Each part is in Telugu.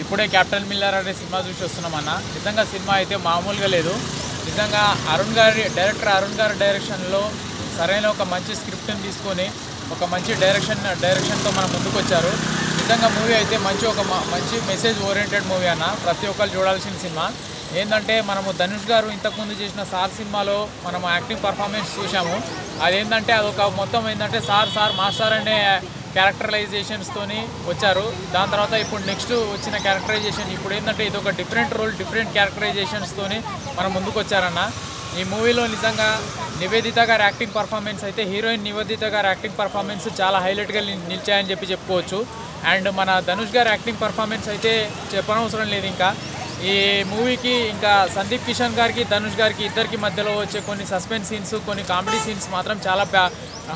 ఇప్పుడే క్యాప్టెన్ మిల్లర్ అనే సినిమా చూసి వస్తున్నామన్న. నిజంగా సినిమా అయితే మామూలుగా లేదు. నిజంగా డైరెక్టర్ అరుణ్ గారి డైరెక్షన్లో సరైన ఒక మంచి స్క్రిప్ట్ని తీసుకొని ఒక మంచి డైరెక్షన్తో మనం ముందుకు వచ్చారు. నిజంగా మూవీ అయితే మంచి మెసేజ్ ఓరియంటెడ్ మూవీ అన్న. ప్రతి ఒక్కరు చూడాల్సిన సినిమా. ఏంటంటే మనము ధనుష్ గారు ఇంతకుముందు చేసిన సార్ సినిమాలో మనం యాక్టింగ్ పర్ఫార్మెన్స్ చూసాము. అదేంటంటే అదొక మొత్తం ఏంటంటే సార్ మాస్టర్ అనే క్యారెక్టరైజేషన్స్తోని వచ్చారు. దాని తర్వాత ఇప్పుడు నెక్స్ట్ వచ్చిన క్యారెక్టరైజేషన్ ఇప్పుడు ఏంటంటే ఇది ఒక డిఫరెంట్ రోల్, డిఫరెంట్ క్యారెక్టరైజేషన్స్తోని మనం ముందుకు వచ్చారన్న. ఈ మూవీలో నిజంగా నివేదిత గారి యాక్టింగ్ పర్ఫార్మెన్స్ అయితే హీరోయిన్ నివేదిత గారి యాక్టింగ్ పర్ఫార్మెన్స్ చాలా హైలైట్గా నిలిచాయని చెప్పుకోవచ్చు. అండ్ మన ధనుష్ గారి యాక్టింగ్ పర్ఫార్మెన్స్ అయితే చెప్పనవసరం లేదు. ఇంకా ఈ మూవీకి ఇంకా సందీప్ కిషన్ గారికి ధనుష్ గారికి ఇద్దరికి మధ్యలో వచ్చే కొన్ని సస్పెన్స్ సీన్స్, కొన్ని కామెడీ సీన్స్ మాత్రం చాలా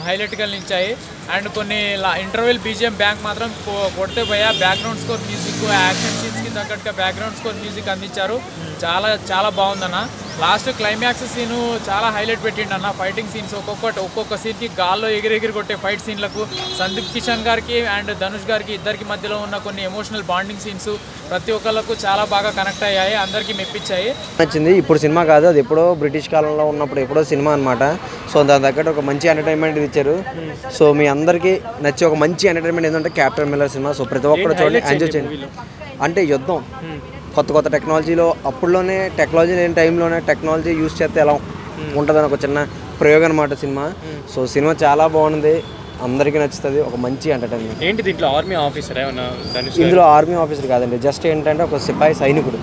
హైలైట్గా నిలిచాయి. అండ్ కొన్ని ఇంటర్వెల్ బీజిఎం బ్యాంక్ మాత్రం కొడితే పోయా. బ్యాక్గ్రౌండ్ స్కోర్ మ్యూజిక్, యాక్షన్ సీన్స్కి తగ్గట్టుగా బ్యాక్గ్రౌండ్ స్కోర్ మ్యూజిక్ అందించారు. చాలా బాగుందన్న. లాస్ట్ క్లైమాక్స్ సీను చాలా హైలైట్ పెట్టిండన్న. ఫైటింగ్ సీన్స్ ఒక్కొక్క సీన్కి గాల్లో ఎగిరి కొట్టే ఫైట్ సీన్లకు సందీప్ కిషన్ గారికి అండ్ ధనుష్ గారికి ఇద్దరికి మధ్యలో ఉన్న కొన్ని ఎమోషనల్ బాండింగ్ సీన్స్ ప్రతి ఒక్కళ్ళకు చాలా బాగా కనెక్ట్ అయ్యాయి, అందరికీ మెప్పించాయి. నచ్చింది. ఇప్పుడు సినిమా కాదు, అది ఎప్పుడో బ్రిటిష్ కాలంలో ఉన్నప్పుడు ఎప్పుడో సినిమా అనమాట. సో దాని తగ్గట్టు ఒక మంచి ఎంటర్టైన్మెంట్ ఇచ్చారు. సో మీ అందరికీ నచ్చి ఒక మంచి ఎంటర్టైన్మెంట్ ఏంటంటే క్యాప్టెన్ మిల్లర్ సినిమా. సో ప్రతి ఒక్కరు చూడండి, ఎంజాయ్ చేయండి. అంటే యుద్ధం, కొత్త టెక్నాలజీలో, అప్పుడులోనే టెక్నాలజీ లేని టైంలోనే టెక్నాలజీ యూజ్ చేస్తే ఎలా ఉంటుందని ఒక చిన్న ప్రయోగం అనమాట సినిమా. సో సినిమా చాలా బాగుంది, అందరికీ నచ్చుతుంది. ఒక మంచి ఎంటర్టైన్మెంట్. ఏంటి దీంట్లో ఆర్మీ ఆఫీసర్? ఇందులో ఆర్మీ ఆఫీసర్ కాదండి, జస్ట్ ఏంటంటే ఒక సిపాయి సైనికుడు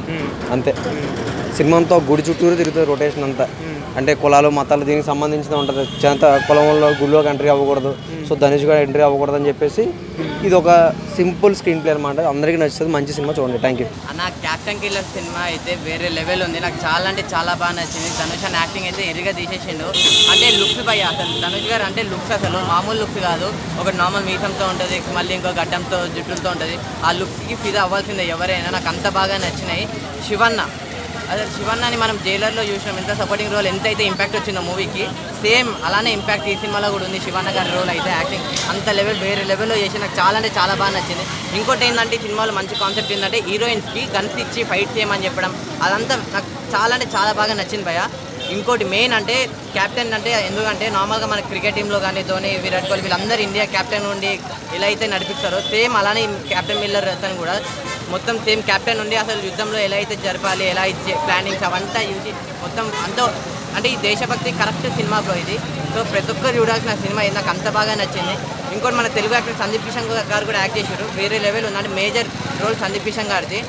అంతే. సినిమా అంతా గుడి చుట్టూరు తిరుగుతుంది, రొటేషన్ అంతా. అంటే కులాలు మతాలు దీనికి సంబంధించిన ఉంటుంది. జనత కులంలో గుడిలోకి ఎంట్రీ అవ్వకూడదు, సో ధనుష్ కూడా ఎంట్రీ అవ్వకూడదు అని చెప్పేసి ఇది ఒక సింపుల్ స్క్రీన్ ప్లే అనమాట. అందరికీ నచ్చుతుంది, మంచి సినిమా చూడండి. థ్యాంక్ యూ అన్న. క్యాప్టెన్ కిల్లర్ సినిమా అయితే వేరే లెవెల్ ఉంది. నాకు చాలా అంటే చాలా బాగా నచ్చింది. ధనుష్ అని యాక్టింగ్ అయితే ఎరిగా తీసేసిండు. అంటే లుక్స్ భయ అసలు ధనుష్ గారు అంటే లుక్స్ అసలు మామూలు లుక్స్ కాదు. ఒక నార్మల్ మీసంతో ఉంటుంది, మళ్ళీ ఇంకో గడ్డంతో జుట్టులతో ఉంటుంది. ఆ లుక్స్కి ఫిదా అవ్వాల్సిందే ఎవరైనా. నాకు అంత బాగా నచ్చినాయి. శివన్న, అదే శివన్నని మనం జైలర్లో చూసినాం, ఎంత సపోర్టింగ్ రోల్, ఎంత అయితే ఇంపాక్ట్ వచ్చిందో మూవీకి, సేమ్ అలానే ఇంపాక్ట్ ఈ సినిమాలో కూడా ఉంది. శివన్న గారి రోల్ అయితే యాక్టింగ్ అంత వేరే లెవెల్లో చేసి నాకు చాలా అంటే చాలా బాగా నచ్చింది. ఇంకోటి ఏంటంటే ఈ సినిమాలో మంచి కాన్సెప్ట్ ఏంటంటే హీరోయిన్స్కి గన్స్ ఇచ్చి ఫైట్ చేయమని చెప్పడం, అదంతా నాకు చాలా అంటే చాలా బాగా నచ్చింది భయ. ఇంకోటి మెయిన్ అంటే క్యాప్టెన్ అంటే ఎందుకంటే నార్మల్గా మన క్రికెట్ టీంలో కానీ ధోని, విరాట్ కోహ్లీ వీళ్ళందరూ ఇండియా క్యాప్టెన్ ఉండి ఎలా అయితే నడిపిస్తారో సేమ్ అలానే క్యాప్టెన్ మిల్లర్ అతను కూడా మొత్తం సేమ్ క్యాప్టెన్ ఉండి అసలు యుద్ధంలో ఎలా అయితే జరపాలి, ఎలా ఇచ్చే ప్లానింగ్స్ అవంతా యూజ్ మొత్తం అంతా అంటే ఈ దేశభక్తి కరెక్ట్ సినిమా బ్రో ఇది. సో ప్రతి ఒక్కరు చూడాల్సిన సినిమా ఇది, నాకు అంత బాగా నచ్చింది. ఇంకోటి మన తెలుగు యాక్టర్ సందీప్ కిషన్ గారు కూడా యాక్ట్ చేశారు, వేరే లెవెల్ ఉంది. అంటే మేజర్ రోల్ సందీప్ కిషన్ గారిది.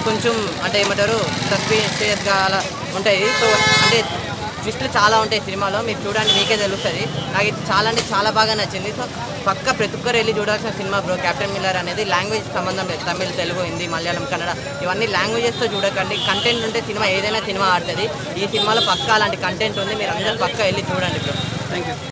కొంచెం అంటే ఏమంటారు సస్పెన్స్గా అలా ఉంటాయి. సో అంటే ట్విస్టులు చాలా ఉంటాయి సినిమాలో, మీరు చూడండి మీకే తెలుస్తుంది. నాకు ఇది చాలా అంటే చాలా బాగా నచ్చింది. సో పక్క ప్రతి ఒక్కరు వెళ్ళి చూడాల్సిన సినిమా బ్రో క్యాప్టెన్ మిల్లర్ అనేది. లాంగ్వేజ్ సంబంధం లేదు, తమిళ్, తెలుగు, హిందీ, మలయాళం, కన్నడ ఇవన్నీ లాంగ్వేజెస్తో చూడకండి. కంటెంట్ ఉంటే సినిమా ఏదైనా సినిమా ఆడుతుంది. ఈ సినిమాలో పక్కా అలాంటి కంటెంట్ ఉంది, మీరు అందరూ పక్కా వెళ్ళి చూడండి బ్రో. Thank you.